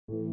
Méditation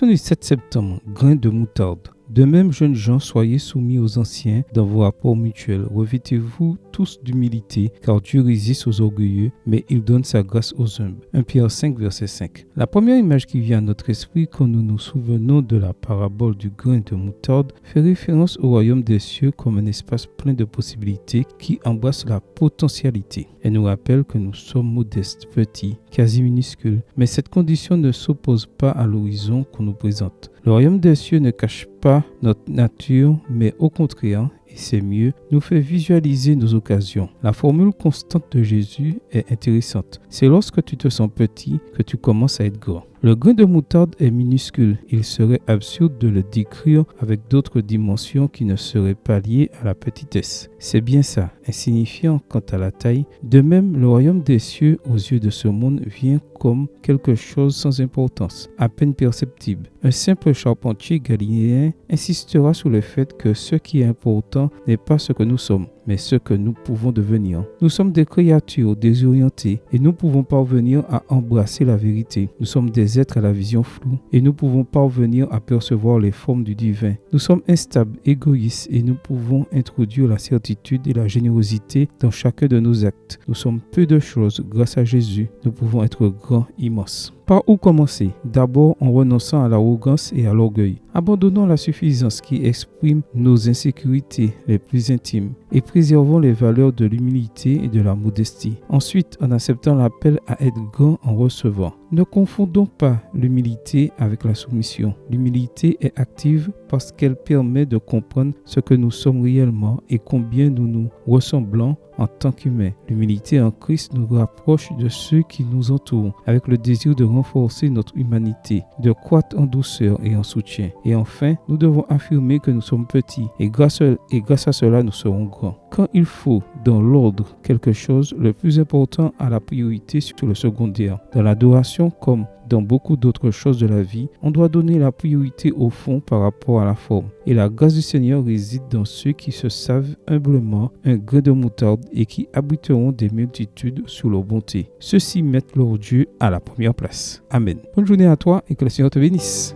du 7 septembre, grain de moutarde. De même, jeunes gens, soyez soumis aux anciens dans vos rapports mutuels. Revêtez-vous tous d'humilité, car Dieu résiste aux orgueilleux, mais il donne sa grâce aux humbles. 1 Pierre 5, verset 5. La première image qui vient à notre esprit quand nous nous souvenons de la parabole du grain de moutarde fait référence au royaume des cieux comme un espace plein de possibilités qui embrasse la potentialité. Elle nous rappelle que nous sommes modestes, petits, quasi minuscules, mais cette condition ne s'oppose pas à l'horizon qu'on nous présente. Le royaume des cieux ne cache pas notre nature, mais au contraire, et c'est mieux, nous fait visualiser nos occasions. La formule constante de Jésus est intéressante. C'est lorsque tu te sens petit que tu commences à être grand. Le grain de moutarde est minuscule. Il serait absurde de le décrire avec d'autres dimensions qui ne seraient pas liées à la petitesse. C'est bien ça, insignifiant quant à la taille. De même, le royaume des cieux aux yeux de ce monde vient comme quelque chose sans importance, à peine perceptible. Un simple charpentier galiléen insistera sur le fait que ce qui est important n'est pas ce que nous sommes, mais ce que nous pouvons devenir. Nous sommes des créatures désorientées et nous pouvons parvenir à embrasser la vérité. Nous sommes des êtres à la vision floue et nous pouvons parvenir à percevoir les formes du divin. Nous sommes instables, égoïstes et nous pouvons introduire la certitude et la générosité dans chacun de nos actes. Nous sommes peu de choses. Grâce à Jésus, nous pouvons être grands, immenses. Par où commencer? D'abord en renonçant à l'arrogance et à l'orgueil. Abandonnons la suffisance qui exprime nos insécurités les plus intimes et préservons les valeurs de l'humilité et de la modestie. Ensuite, en acceptant l'appel à être grand en recevant. Ne confondons pas l'humilité avec la soumission. L'humilité est active parce qu'elle permet de comprendre ce que nous sommes réellement et combien nous nous ressemblons en tant qu'humains. L'humilité en Christ nous rapproche de ceux qui nous entourent avec le désir de renforcer notre humanité, de croître en douceur et en soutien. Et enfin, nous devons affirmer que nous sommes petits et grâce à cela, nous serons grands. Quand il faut, dans l'ordre, quelque chose, le plus important a la priorité sur le secondaire. Dans l'adoration, comme dans beaucoup d'autres choses de la vie, on doit donner la priorité au fond par rapport à la forme. Et la grâce du Seigneur réside dans ceux qui se savent humblement un grain de moutarde et qui abriteront des multitudes sous leur bonté. Ceux-ci mettent leur Dieu à la première place. Amen. Bonne journée à toi et que le Seigneur te bénisse.